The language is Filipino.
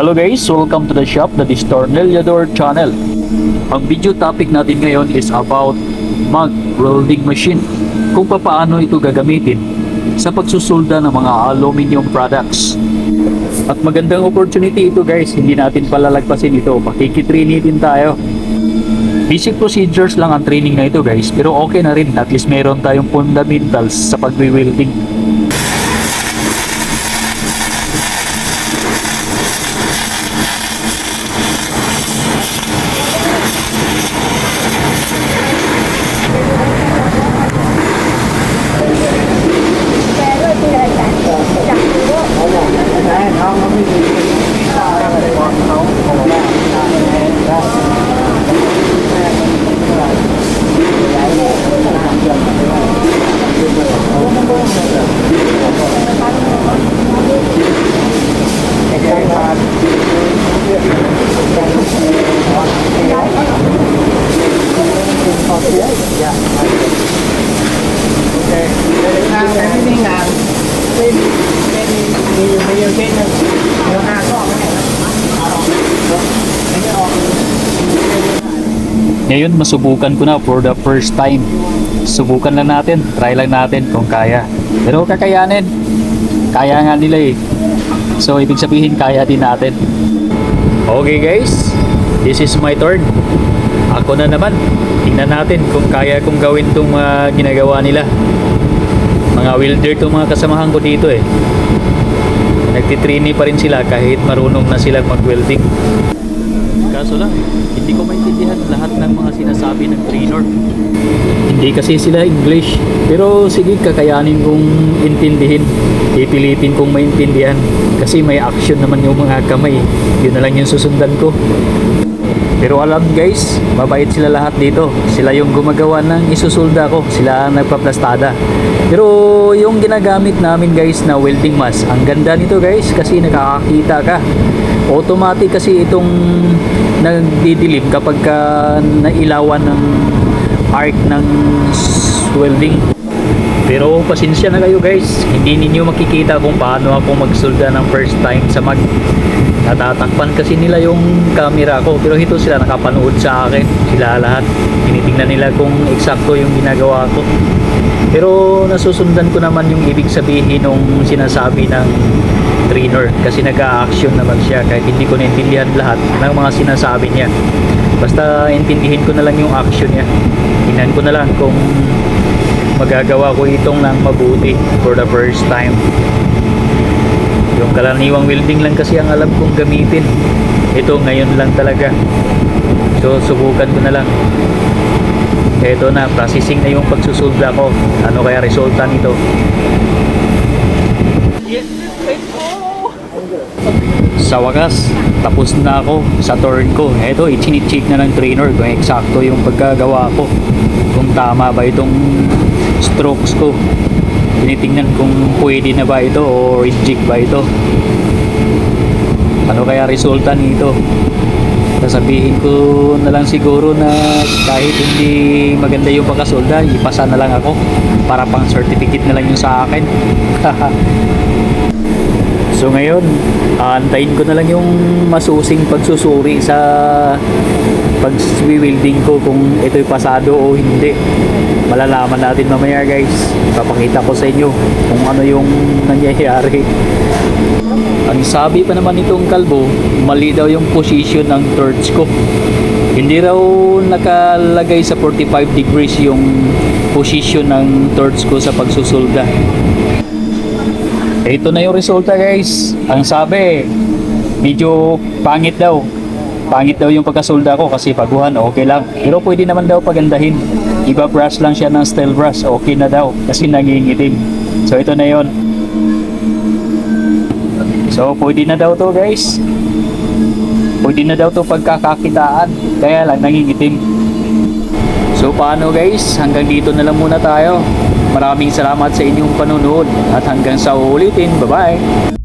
Hello guys, welcome to the shop, the Tornillador channel. Ang video topic natin ngayon is about mag welding machine. Kung paano ito gagamitin sa pagsusulda ng mga aluminum products. At magandang opportunity ito guys, hindi natin palalagpasin ito, pakikitrinitin tayo. Basic procedures lang ang training na ito guys, pero okay na rin, at least meron tayong fundamentals sa pag-welding. Ngayon masubukan ko na for the first time. Subukan lang natin, try lang natin kung kaya. Pero kakayanin. Kaya nga nila eh. So ibig sabihin kaya din natin. Okay guys, this is my turn. Ako na naman. Tingnan natin kung kaya kong gawin itong ginagawa nila. Mga welder itong mga kasamahan ko dito eh. Nagtitrainee pa rin sila kahit marunong na silang mag-welding. Kaso lang, hindi ko maintindihan lahat ng mga sinasabi ng trainer. Hindi kasi sila English. Pero sige, kakayanin kong intindihin. Pipilitin kong maintindihan. Kasi may action naman yung mga kamay. Yun na lang yung susundan ko. Pero alam guys, mabait sila lahat dito. Sila yung gumagawa ng isusulda ko. Sila ang nagpaplastada. Pero yung ginagamit namin guys na welding mask, ang ganda nito guys kasi nakakakita ka. Automatic kasi itong nagdidilim kapag nailawan ng arc ng welding. Pero pasensya na kayo guys, hindi ninyo makikita kung paano ako magsulda ng first time sa mag. Natatakpan kasi nila yung camera ko, pero ito sila nakapanood sa akin, sila lahat. Tinitingnan nila kung eksakto yung ginagawa ko. Pero nasusundan ko naman yung ibig sabihin ng sinasabi ng trainer kasi nag-a-action naman siya kahit hindi ko naintindihan lahat ng mga sinasabi niya. Basta intindihin ko na lang yung action niya. Tingnan ko na lang kung magagawa ko itong ng mabuti for the first time. Yung kalaniwang welding lang kasi ang alam kong gamitin. Ito ngayon lang talaga. So subukan ko na lang. Ito na, processing na yung pagsusulda ko. Ano kaya resulta nito? Sa wakas, tapos na ako sa turn ko. Ito, i-check na ng trainer kung eksakto yung pagkagawa ko. Kung tama ba itong strokes ko. Tinitingnan kung pwede na ba ito o reject ba ito. Ano kaya resulta nito? Sasabihin ko na lang siguro na kahit hindi maganda yung pagkasolda, ipasa na lang ako para pang certificate na lang yung sa akin. So ngayon, antayin ko na lang yung masusing pagsusuri sa pag-welding ko kung ito'y pasado o hindi. Malalaman natin mamaya guys. Papakita ko sa inyo kung ano yung nangyayari. Ang sabi pa naman nitong kalbo, mali daw yung position ng torch ko. Hindi raw nakalagay sa 45 degrees yung position ng torch ko sa pagsusulda. Ito na yung resulta guys. Ang sabi, medyo pangit daw. Pangit daw yung pagkasulda ko kasi paguhan okay lang. Pero pwede naman daw pagandahin. Iba brush lang siya ng steel brush. Okay na daw kasi nangingitim. So ito na yon. So pwede na daw to guys. Pwede na daw to pagkakakitaan. Kaya lang nangingitim. So paano guys? Hanggang dito na lang muna tayo. Maraming salamat sa inyong panunood at hanggang sa ulitin. Bye-bye!